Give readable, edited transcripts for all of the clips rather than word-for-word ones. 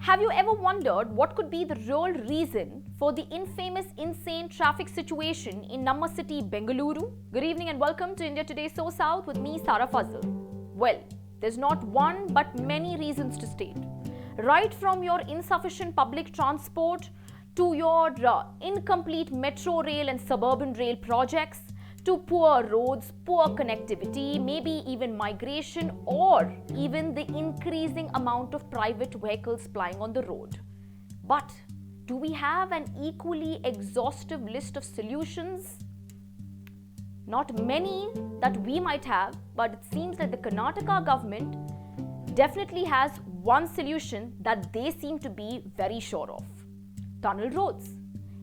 Have you ever wondered what could be the real reason for the infamous insane traffic situation in Namma city, Bengaluru? Good evening and welcome to India Today SoSouth with me, Sarah Fazal. Well, there's not one but many reasons to state. Right from your insufficient public transport to your incomplete metro rail and suburban rail projects, to poor roads, poor connectivity, maybe even migration, or even the increasing amount of private vehicles plying on the road. But do we have an equally exhaustive list of solutions? Not many that we might have, but it seems that the Karnataka government definitely has one solution that they seem to be very sure of: tunnel roads.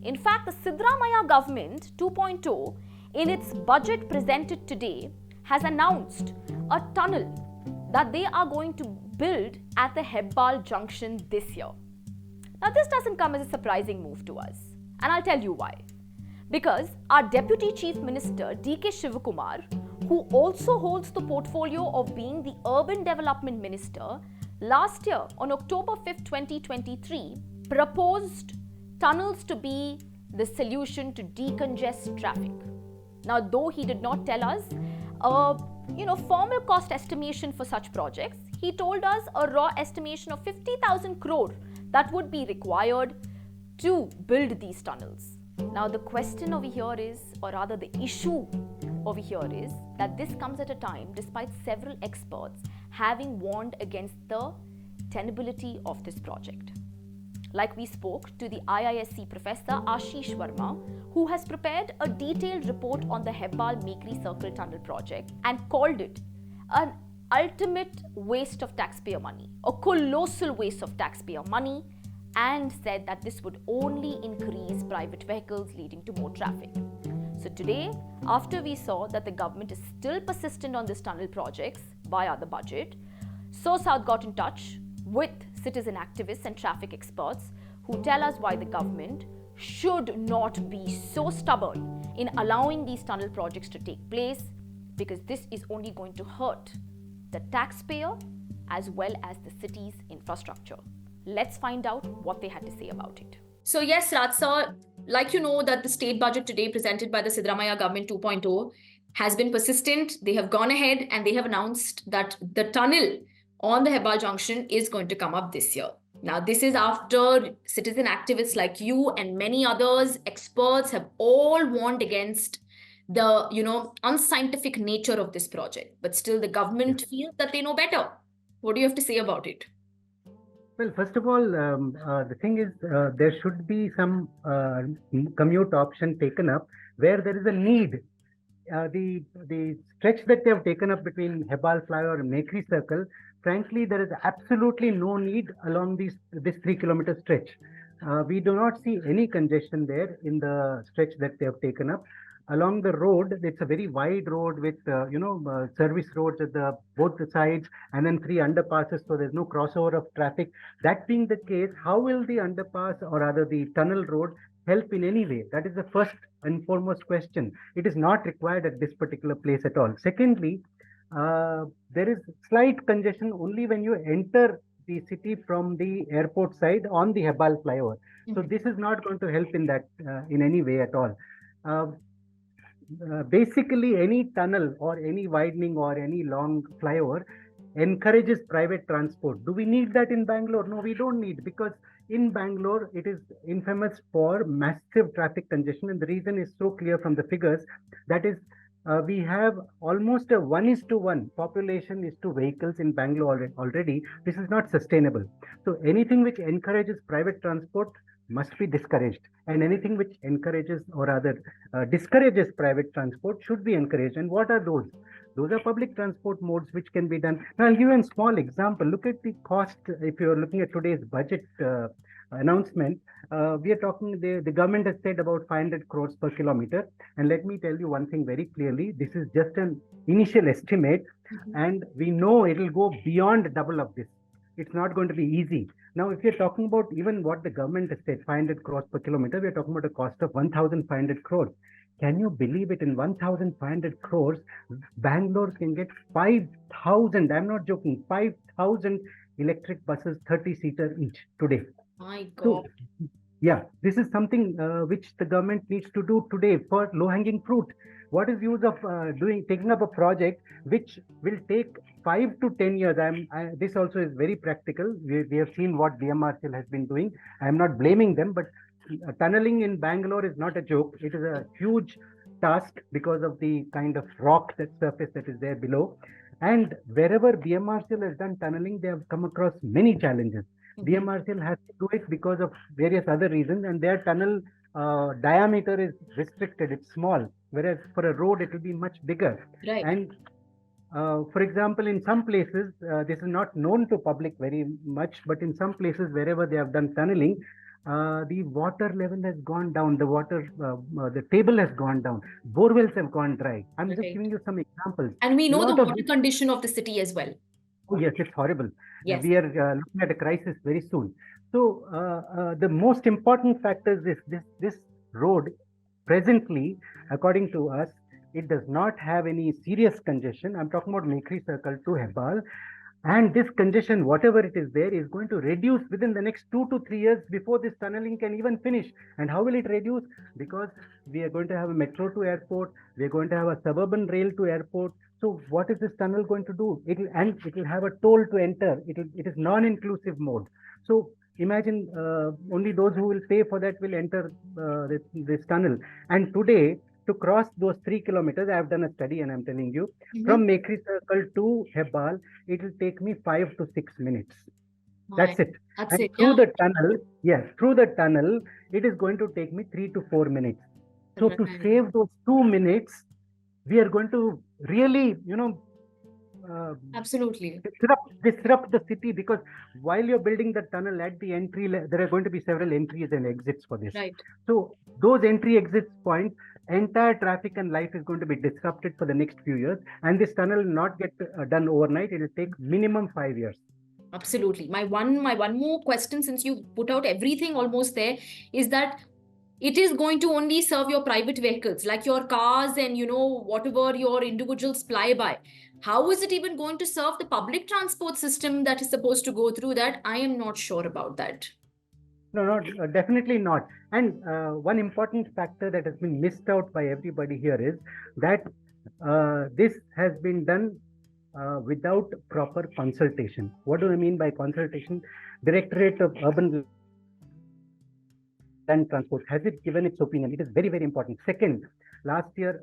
In fact, the Siddaramaiah government 2.0 in its budget presented today has announced a tunnel that they are going to build at the Hebbal junction this year. Now, this doesn't come as a surprising move to us, and I'll tell you why. Because our Deputy Chief Minister D.K. Shivakumar, who also holds the portfolio of being the Urban Development Minister, last year on October 5th, 2023, proposed tunnels to be the solution to decongest traffic. Now, though he did not tell us formal cost estimation for such projects, he told us a raw estimation of 50,000 crore that would be required to build these tunnels. Now, the question over here is, or rather the issue over here is, that this comes at a time despite several experts having warned against the tenability of this project. Like we spoke to the IISc professor Ashish Verma, who has prepared a detailed report on the Hebbal Mekri Circle Tunnel project and called it an ultimate waste of taxpayer money, a colossal waste of taxpayer money, and said that this would only increase private vehicles, leading to more traffic. So today, after we saw that the government is still persistent on this tunnel projects via the budget, SoSouth got in touch with citizen activists and traffic experts who tell us why the government should not be so stubborn in allowing these tunnel projects to take place, because this is only going to hurt the taxpayer as well as the city's infrastructure. Let's find out what they had to say about it. So yes, Ratsa, like you know that the state budget today presented by the Siddaramaiah government 2.0 has been persistent. They have gone ahead and they have announced that the tunnel on the Hebbal junction is going to come up this year. Now, this is after citizen activists like you and many others, experts, have all warned against the, unscientific nature of this project. But still, the government feels that they know better. What do you have to say about it? Well, first of all, the thing is, there should be some commute option taken up where there is a need. The stretch that they have taken up between Hebbal flyover and Mekri Circle, frankly, there is absolutely no need along this 3-kilometer stretch. We do not see any congestion there in the stretch that they have taken up. Along the road, it's a very wide road with service roads at both the sides, and then 3 underpasses, so there's no crossover of traffic. That being the case, how will the underpass, or rather the tunnel road, help in any way? That is the first and foremost question. It is not required at this particular place at all. Secondly, there is slight congestion only when you enter the city from the airport side on the Hebbal flyover. So this is not going to help in that in any way at all. Basically, any tunnel or any widening or any long flyover encourages private transport. Do we need that in Bangalore? No, we don't need, because in Bangalore, it is infamous for massive traffic congestion, and the reason is so clear from the figures. That is, we have almost a 1:1 population is to vehicles in Bangalore already. This is not sustainable. So anything which encourages private transport must be discouraged, and anything which encourages, or rather discourages private transport, should be encouraged. And what are those? Those are public transport modes which can be done. Now, I'll give you a small example. Look at the cost. If you're looking at today's budget announcement, we are talking, the government has said about 500 crores per kilometer. And let me tell you one thing very clearly. This is just an initial estimate, and we know it will go beyond double of this. It's not going to be easy. Now, if you're talking about even what the government has said, 500 crores per kilometer, we're talking about a cost of 1,500 crores. Can you believe it? In 1,500 crores, Bangalore can get 5,000, I'm not joking, 5,000 electric buses 30-seater each today. My So, God. yeah, this is something which the government needs to do today for low-hanging fruit. What is use of taking up a project which will take 5 to 10 years? This also is very practical. We have seen what BMRCL has been doing. I am not blaming them, but tunneling in Bangalore is not a joke. It is a huge task because of the kind of rock that surface that is there below. And wherever BMRCL has done tunneling, they have come across many challenges. BMRCL has to do it because of various other reasons, and their tunnel diameter is restricted. It's small, whereas for a road it will be much bigger. Right. And for example, in some places, this is not known to public very much, but in some places wherever they have done tunneling, the water level has gone down. The table has gone down. Borewells have gone dry. I'm just Right. giving you some examples. And we know Lot the of water condition of the city as well. Oh, yes, it's horrible. Yes. We are looking at a crisis very soon. So the most important factor is this road presently, according to us, it does not have any serious congestion. I'm talking about Mekri Circle to Hebbal. And this congestion, whatever it is there, is going to reduce within the next 2 to 3 years before this tunneling can even finish. And how will it reduce? Because we are going to have a metro to airport, we are going to have a suburban rail to airport. So what is this tunnel going to do? It will have a toll to enter. It is non-inclusive mode. So imagine only those who will pay for that will enter this tunnel. And today, to cross those 3 kilometers, I have done a study and I'm telling you, from Mekri Circle to Hebbal, it will take me 5 to 6 minutes. That's it. That's and it. through the tunnel, through the tunnel, it is going to take me 3 to 4 minutes. So to save those 2 minutes, we are going to really, Absolutely disrupt the city, because while you're building the tunnel at the entry, there are going to be several entries and exits for this. Right. So those entry exits points, entire traffic and life is going to be disrupted for the next few years, and this tunnel will not get done overnight. It will take minimum 5 years. Absolutely. My one more question, since you put out everything almost there, is that it is going to only serve your private vehicles, like your cars and whatever your individuals fly by. How is it even going to serve the public transport system that is supposed to go through that? I am not sure about that. No, definitely not. And one important factor that has been missed out by everybody here is that this has been done without proper consultation. What do I mean by consultation? Directorate of Urban Land Transport, has it given its opinion? It is very, very important. Second, last year,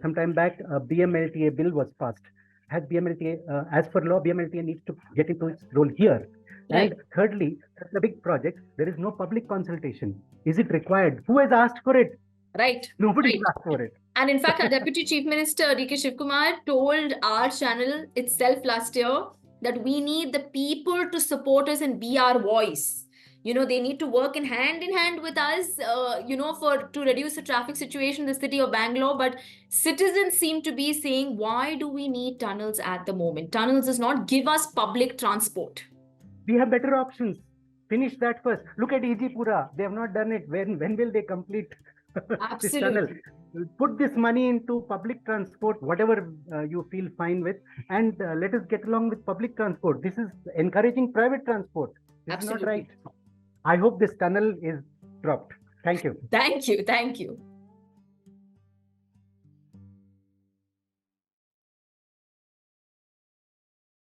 sometime back, a BMLTA bill was passed. Has BMLTA, as per law, BMLTA needs to get into its role here. Right. And thirdly, the big project, there is no public consultation. Is it required? Who has asked for it? Right. Nobody has asked for it. And in fact, our Deputy Chief Minister, D.K. Shivkumar, told our channel itself last year that we need the people to support us and be our voice. They need to work in hand with us, to reduce the traffic situation in the city of Bangalore. But citizens seem to be saying, why do we need tunnels at the moment? Tunnels does not give us public transport. We have better options. Finish that first. Look at Ejipura. They have not done it. When will they complete this tunnel? Put this money into public transport, whatever you feel fine with, and let us get along with public transport. This is encouraging private transport. This is not right. I hope this tunnel is dropped. Thank you. Thank you.